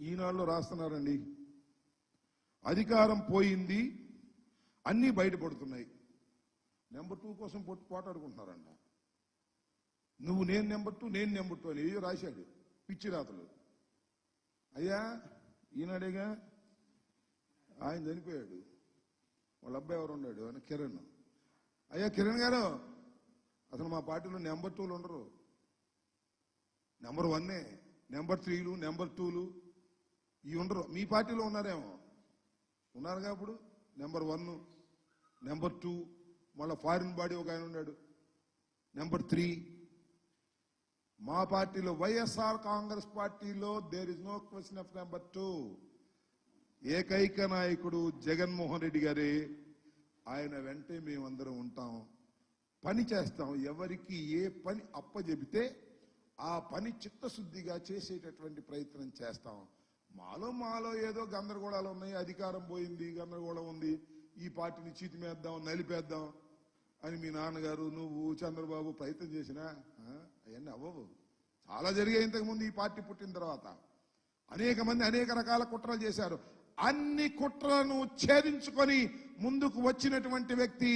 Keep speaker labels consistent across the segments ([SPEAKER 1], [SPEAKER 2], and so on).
[SPEAKER 1] ఈనాళ్ళు రాస్తున్నారండి, అధికారం పోయింది, అన్నీ బయటపడుతున్నాయి. నెంబర్ 2 కోసం పోటాడుకుంటున్నారంట. నువ్వు నేను నెంబర్ 2, నేను నెంబర్ 2 అని ఏయో రాశాడు పిచ్చి రాతలు. అయ్యా ఈనాడేగా, ఆయన చనిపోయాడు, వాళ్ళ అబ్బాయి ఎవరు ఉన్నాడు అని కిరణ్. అయ్యా కిరణ్ గారు, అసలు మా పార్టీలో నెంబర్ 2లు ఉండరు, నెంబర్ 1, నెంబర్ 3లు, నెంబర్ 2లు ఇవి ఉండరు. మీ పార్టీలో ఉన్నారేమో, ఉన్నారుగా. ఇప్పుడు నెంబర్ 1, నెంబర్ 2, మళ్ళీ ఫారిన్ బాడీ ఒక ఆయన ఉన్నాడు, నెంబర్ 3. మా పార్టీలో వైఎస్ఆర్ కాంగ్రెస్ పార్టీలో there is no question of number 2. ఏకైక నాయకుడు జగన్మోహన్ రెడ్డి గారే. ఆయన వెంటే మేమందరం ఉంటాం, పని చేస్తాం. ఎవరికి ఏ పని అప్పచెబితే ఆ పని చిత్తశుద్ధిగా చేసేటటువంటి ప్రయత్నం చేస్తాం. మాలో ఏదో గందరగోళాలు ఉన్నాయి, అధికారం పోయింది, గందరగోళం ఉంది, ఈ పార్టీని చీతిమేద్దాం, నలిపేద్దాం అని మీ నాన్నగారు, నువ్వు, చంద్రబాబు ప్రయత్నం చేసినా అవన్నీ అవ్వవు. చాలా జరిగాయి ఇంతకుముందు. ఈ పార్టీ పుట్టిన తర్వాత అనేక మంది అనేక రకాల కుట్రలు చేశారు. అన్ని కుట్రలను ఛేదించుకొని ముందుకు వచ్చినటువంటి వ్యక్తి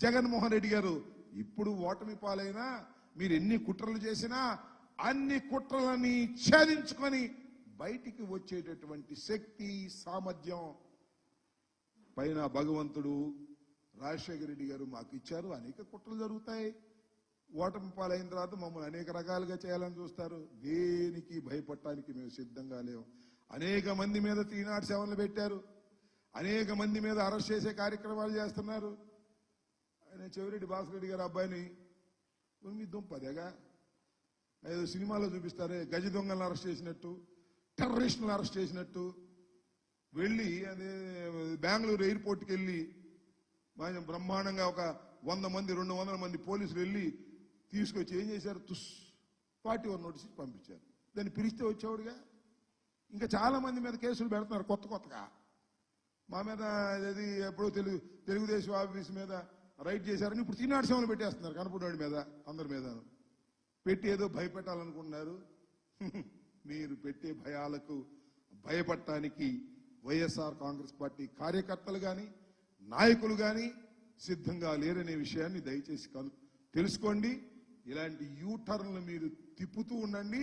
[SPEAKER 1] జగన్మోహన్ రెడ్డి గారు. ఇప్పుడు ఓటమి పాలైనా మీరు ఎన్ని కుట్రలు చేసినా అన్ని కుట్రలని ఛేదించుకొని బయటికి వచ్చేటటువంటి శక్తి, సామర్థ్యం పైన భగవంతుడు రాజశేఖర రెడ్డి గారు మాకు ఇచ్చారు. అనేక కుట్రలు జరుగుతాయి. ఓటమి పాలైన తర్వాత మమ్మల్ని అనేక రకాలుగా చేయాలని చూస్తారు. దేనికి భయపడటానికి మేము సిద్ధంగా లేవు. అనేక మంది మీద 307లు పెట్టారు, అనేక మంది మీద అరెస్ట్ చేసే కార్యక్రమాలు చేస్తున్నారు. ఆయన చెవిరెడ్డి భాస్కర్ రెడ్డి గారు అబ్బాయిని మీ దుంపదేగా ఏదో సినిమాలో చూపిస్తారే, గజ దొంగలను అరెస్ట్ చేసినట్టు, టెర్రరిస్టులను అరెస్ట్ చేసినట్టు వెళ్ళి అదే బెంగళూరు ఎయిర్పోర్ట్కి వెళ్ళి బ్రహ్మాండంగా ఒక 100 మంది 200 మంది పోలీసులు వెళ్ళి తీసుకొచ్చి ఏం చేశారు, 41 నోటీస్ పంపించారు. దాన్ని పిలిస్తే వచ్చేవాడుగా. ఇంకా చాలా మంది మీద కేసులు పెడుతున్నారు కొత్తగా. మా మీద అది ఎప్పుడో తెలుగుదేశం ఆఫీస్ మీద రైడ్ చేశారని ఇప్పుడు 307లు పెట్టేస్తున్నారు కనపడివాడి మీద, అందరి మీద పెట్టి ఏదో భయపెట్టాలనుకుంటున్నారు. మీరు పెట్టే భయాలకు భయపడటానికి వైఎస్ఆర్ కాంగ్రెస్ పార్టీ కార్యకర్తలు కానీ నాయకులు కానీ సిద్ధంగా లేరనే విషయాన్ని దయచేసి తెలుసుకోండి. ఇలాంటి యూటర్న్లు మీరు తిప్పుతూ ఉండండి.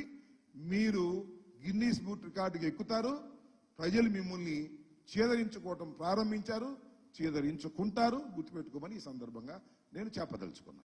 [SPEAKER 1] మీరు గిన్నీస్ బుక్ రికార్డుకి ఎక్కుతారు. ప్రజలు మిమ్మల్ని చీదరించుకోవటం ప్రారంభించారు, చీదరించుకుంటారు. గుర్తుపెట్టుకోమని ఈ సందర్భంగా నేను చెప్పదలుచుకున్నాను.